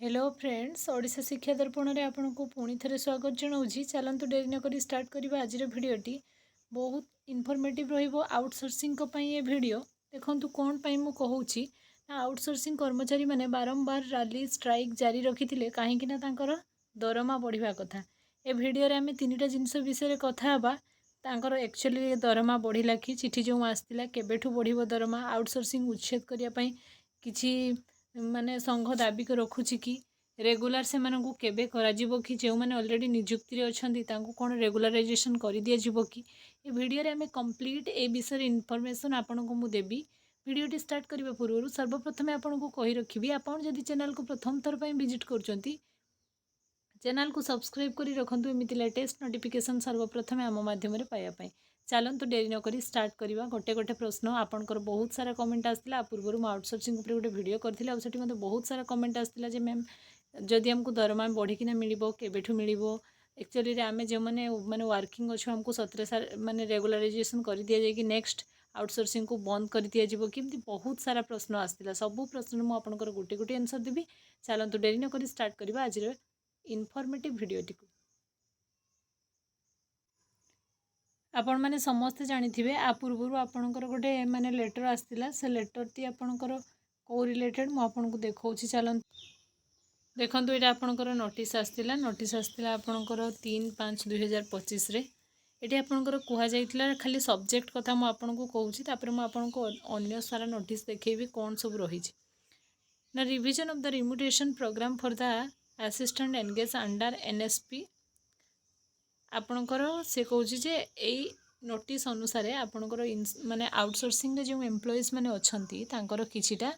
Hello friends Odisha शिक्षा दर्पण में आपन को पुणी थे स्वागत जनाऊँगी। चलतु डेरी नक स्टार्ट करवा आज भिडटी बहुत इनफर्मेटिव आउटसोर्सिंग ये वीडियो देखु कौन पाई मु कहूँ आउटसोर्सिंग कर्मचारी मैंने बारंबार रैली स्ट्राइक जारी रखी कहीं दरमा बढ़िया कथा। ए भिडियो आम तीन टा जिनस विषय कथा एक्चुअली दरमा बढ़ला कि चिठी जो आसाला केबेठू बढ़ दरमा आउटसोर्सिंग उच्छेद करने किसी माने संघ दाबी को रखुची कि रेगुलर से मानू केबे कराजिबो कि जो मैंने ऑलरेडी नियुक्ति अच्छी कौन रेगुलराइजेशन कर दिज्व कि ये वीडियो रे हमें कंप्लीट ए विषय इनफॉरमेशन आपन को मुझे देवी। वीडियोटी स्टार्ट करने पूर्व सर्वप्रथम आपन को कही रखी आपन जदि चैनल को प्रथम थर पर विजिट कर चैनल को सब्सक्राइब कर रखु एमती लेटेस्ट नोटिफिकेशन सर्वप्रथम आम मध्यम पाइबापी। चलतु डेरी नक स्टार्ट करवा गोटे गोटे प्रश्न आपंकर बहुत सारा कमेंट आसाला पूर्व मुझे आउटसोर्सिंग गोटे वीडियो करी मत बहुत सारा कमेंट आसाला मैम जदि आमको दरमा बढ़िकिना मिल केबेठू मिल एक्चुअली आम जो मैंने वर्किंग अच्छे आमको सतरे सार माने रेगुलराइजेशन कर दि जाए कि नेक्स्ट आउटसोर्सिंग को बंद कर दिज्व कि बहुत सारा प्रश्न आसाला सबू प्रश्न मुझे गोटे गोटे आंसर देवी। चलतु डेरी नक स्टार्ट करवा आज इनफॉर्मेटिव वीडियोटी को। आपण मैंने समस्ते जानी आ पूर्व आपणकर गोटे माने लेटर आसाला से लेटर टी आपणकर कौ रिलेटेड मुझे देखा चलते देखो ये आपणकर नोटिस आसाला आपणकर 3/5/2025 ये आपणकर कहुला खाली सब्जेक्ट कथा मुझे कहूँ मुझे अन्य सारा नोटिस देखी कौन सब रही ना revision of the remuneration program for the assistant engage under N S P आपणकर से कहूँ यही नोटिस अनुसार आपणकर माने आउटसोर्सिंग जो एम्प्लॉइज मैंने अच्छा किछिटा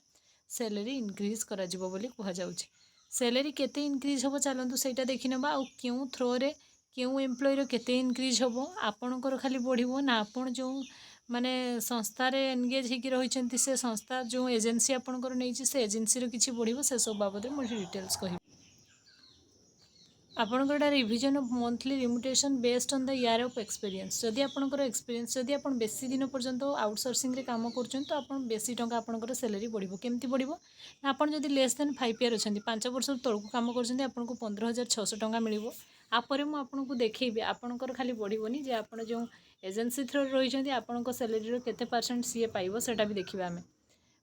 सैलरी इनक्रीज करा जिवो बोली कहा जाउछि। सैलरी केते इनक्रीज होबो चलंतु सेटा देखि नबा आ क्यों थ्रो रे क्यों एम्प्लॉय रो केते इनक्रीज होबो आपणकर खाली बढ़िबो ना आपण जो माने संस्था रे एंगेज होकी रहिचंती से संस्था जो एजेंसी आपणकर नैछि से एजेंसी रो किछि बढ़िबो से सब बाबद में डिटेल्स कहि आपणकर revision of monthly remuneration based on the year of experience जदि आपणकर एक्सपीरियंस जदि आपण बेसी दिन पर्यंत आउटसोर्सिंग रे काम करछन तो आपण बेसी टंका आपणकर सैलरी बढ़िबो केमती बढ़िबो ना आपण जदि लेस देन 5 ईयर अछंती 5 वर्ष तळकु काम करछंती आपनको 15,600 टंका मिलिबो। आपरे मु आपनको देखैबे आपणकर खाली बढ़िबोनी जे आपण जो एजेंसी थ्रू रहिचंती आपनको सैलरी रो केते परसेंट सीए पाइबो सेटा भी देखिबा हमें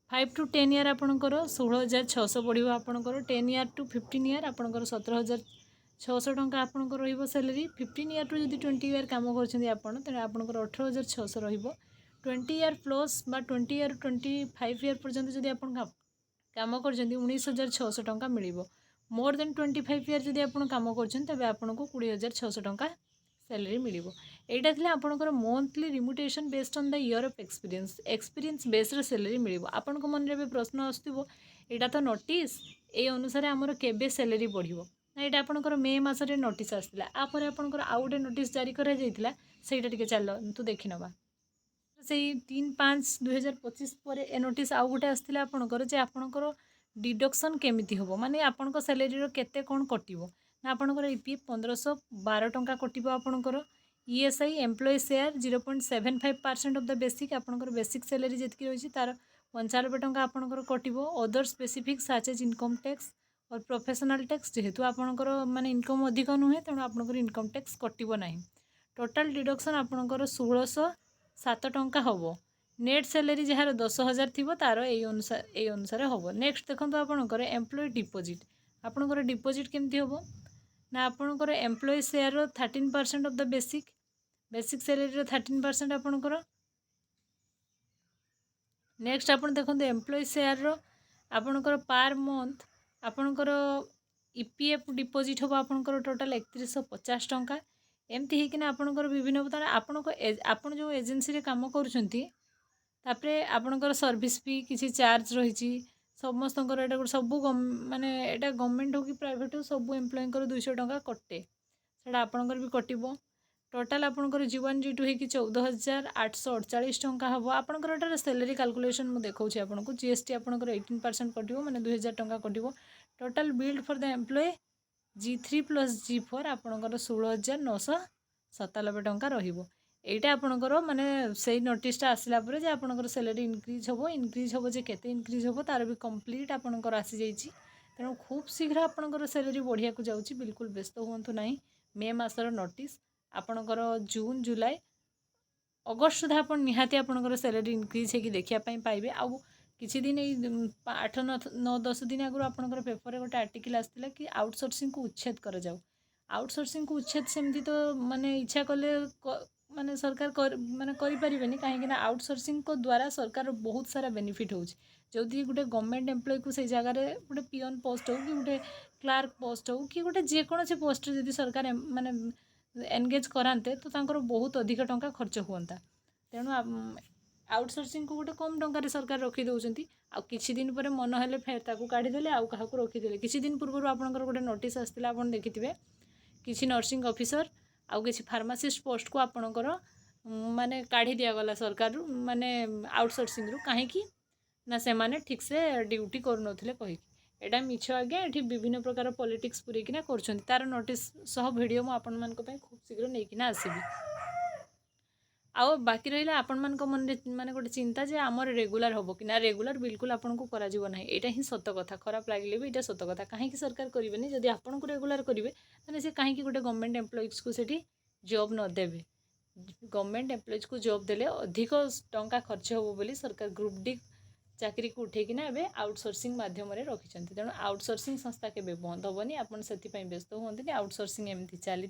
5 to 10 ईयर आपणकर 16,600 बढ़िबो आपणकर 10 ईयर टू 15 ईयर आपणकर 17,600 टंका आपणकर रहिबो सैलरी 15 ईयर टू जदि 20 ईयर काम करछंती आपण त आपणकर 18,600 रहिबो 20 ईयर प्लस बा 20 ईयर 25 ईयर पर्यंत जदि आपण काम करछंती 19,600 टंका मिलिबो। मोर देन 25 ईयर जदि आपण काम करछंती तबे आपनको 20,600 टंका सैलरी मिलिबो। एटा थिला आपणकर monthly remuneration based on the year of experience base रे सैलरी मिलिबो। आपण को मन रे प्रश्न आस्तबो एटा तो नोटिस ए अनुसार हमर केबे सैलरी बढ़िबो ना ये आपंकर मे मसरे नोटिस आसाला आपर आपंकर आउ गोटे नोटिस जारी कराइला सहीटा टे चलतु देखी नवा से 3/5/2025 पर ए नोटिस आउ गोटे आसाला आपंकर जे आपंकर डिडक्शन केमिति होबो माने आपंकर सैलरी रो केते कोन कटिबो ना आपंकर ईपीएफ 1512 टंका कटिबो आपंकर E S I employ share 0.75% of the basic आपंकर बेसिक सैलरी जेतकी रही तार 95 टंका आपंकर कटिबो। Other specific such as income tax और प्रोफेशनल टैक्स जेहेतु आपंकर माने इनकम अधिक नुहे तेणु आपंकर इनकम टैक्स कटिबो नाही। टोटाल डिडक्शन आपंकर 1607 टंका होबो। नेट सैलरी जहार 10,000 थी तार ए अनुसार होबो। नेक्स्ट देखो आपंकर एम्प्लॉय डिपोजिट आपंकर डिपोजिट केमती होबो ना आपंकर employee share 13% of the basic salary 13% आपंकर। नेक्स्ट आप देखो एम्प्लॉय शेयर आपंकर पर मंथ आपणकर ईपीएफ डिपोजिट हम आपंकर टोटाल 3150 टंका एमती होकिना आपणकर विभिन्न प्रकार आपण जो एजेंसी रे काम करुछंती तापरे आपणकर सर्विस फी किसी चार्ज रही समस्तकर एटा सब माने एटा गवर्नमेंट हो कि प्राइवेट हो सब एम्प्लॉय 200 टंका कटे सेटा आपणकर भी कटिबो। टोटाल आपणकर जीवन जी टू हो 14,848 टंका हम आपंकर सैलरी कैलकुलेशन मुझे देखा आपको जीएसटी आपंकर 18% कटिबो माने 2,000 टंका कटिबो। Total build for the employ G3 plus G4 आपंकर 16,997 टंका रहिबो। एटा आपंकर माने से नोटिसटा आसला परे जे आपंकर सैलरी इनक्रीज होबो जे केते इनक्रीज होबो तार भी कंप्लीट आपंकर आसी जाइछि तेणु खूब शीघ्र आपणकर सैलरी बढ़िया को जाऊँगी बिल्कुल व्यस्त हुंतु नहीं। मे मासर नोटिस आपणकर जून जुलाई अगस्ट सुधा आप निहाती आपणकर सैलरी इनक्रीज होगी देखापी पाइबे। आउ किसी दिन 8 9 10 दिन आगु आपणकर पेपर गोटे आर्टिकल आसाला कि आउटसोर्सिंग को उच्छेद कर जाऊ। आउटसोर्सिंग को उच्छेद सेमती तो माने इच्छा कले माने सरकार माने करें कहीं आउटसोर्सिंग को द्वारा सरकार बहुत सारा बेनिफिट हो जो गोटे गवर्नमेंट एम्प्लॉय को से जगह गोटे पियन पोस्ट हो कि गोटे क्लार्क पोस्ट हो कि गोटे जेकोसी पोस्ट जदि सरकार माने एनगेज कराते तो तांकर बहुत अधिक टंका खर्च हुंता। तेणु आउटसोर्सिंग को गोटे कम टंकार सरकार रखी दौरान आ किछि दिन पर मन हेले फेर ताकू काढ़ीदेले आउ क्या रखीदे। किछि दिन पूर्व आपंकर गोटे नोटिस आसाला आप देखिथे किसी नर्सिंग ऑफिसर आउ किसी फार्मासिस्ट पोस्ट को आपणकर माने काढ़ी दिगला सरकार माने आउटसोर्सिंग रु कहीं ना से माने ठीक से ड्यूटी करूँ कहीकि एटा मिछ आज्ञा। ये विभिन्न प्रकार पॉलिटिक्स पूरेकिना कर तार नोटिस सह वीडियो मु आपण मानक पई खूब शीघ्र नहींकिना आसबि। आउ बाकी रहा आपण मान मन माने गोटे चिंता जे आमर रेगुलर हम कि ना रेगुलर बिल्कुल आपन को करा जीव नाही। एटा ही सत कथा खराब लगे भी एटा सत कथा कहीं सरकार करेंगे जदि आपन को रेगुलर करेंगे तो से कहीं गोटे गवर्नमेंट एम्प्लॉइज को सेठी जॉब न देवे। गवर्नमेंट एम्प्लॉइज को जॉब देले अधिक टंका खर्च हो बोली सरकार ग्रुप डी चाकरी को उठेकिना एबे आउटसोर्सिंग माध्यम रखी। तेणु आउटसोर्सिंग संस्था के बंद हेनी आपन से व्यस्त हुए आउटसोर्सिंग एमती चली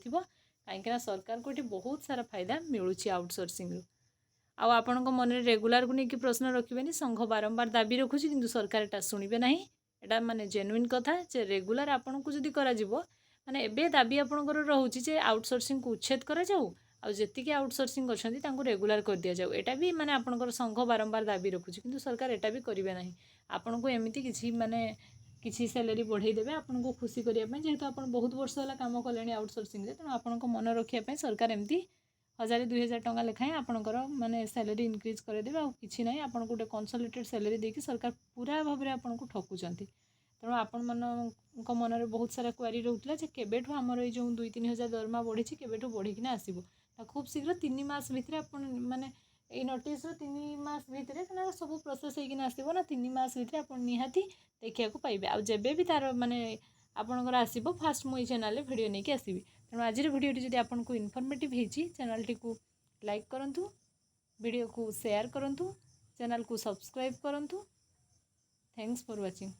कहीं सरकार को ये बहुत सारा फायदा मिलूँ आउटसोर्सिंग रु। आउ आपण मन रेगुलर को लेकिन प्रश्न रखिए संघ बारंबार दाबी रखुची किंतु सरकार एटा शुणवे ना। एटा माने जेन्युइन कथा जे रेगुलर आपन को जदि करा जिवो माने एबे दाबी आपणकर रोचे जे आउटसोर्सिंग को उच्छेद करा जाऊ आउ जेतिके आउटसोर्सिंग अच्छी तांको रेगुलर कर दिया जाऊ। एटा भी माने आपणकर संघ बारंबार दाबी रखुची किंतु सरकार एटा भी करिवे नाही। आपन को एमिति किछि माने किछि सैलरी बढ़ाई देबे आपन को खुशी करिया पय जेहेतु आपन बहुत वर्ष होला काम कलेनी आउटसोर्सिंग रे तेणु आपन को मन रखिया पय सरकार एमिति 1000 2000 टंका लेखाएं आपणकर माने सैलरी इनक्रीज करदेबे। आ किछि नाही आपन को गोटे कंसोलिडेटेड सैलरी देकी सरकार पूरा भाव में आपन को ठकुचंती। तेणु आपण मानक मन में बहुत सारा क्वेरी रोला जे केबेठू आमर ये जो 2-3 हजार दरमा बढ़ी केबेठू बढ़ीकिना आसीबो। खूब शीघ्र 3 मास भितर आपन माने ये नोटिस 3 मास भितर सब प्रोसेस होकिना आसो ना 3 मास भितर आप निहाती देखा पाइबे। आ जेबे भी तार माने आपणकर आसो फास्ट मुझे चैनल वीडियो नहीं आसबि। तेणु आज वीडियो जब आपको इनफॉर्मेटिव होती चैनल टी को लाइक करूँ, वीडियो को शेयर करूँ, चैनल को सब्सक्राइब करूँ। Thanks for watching.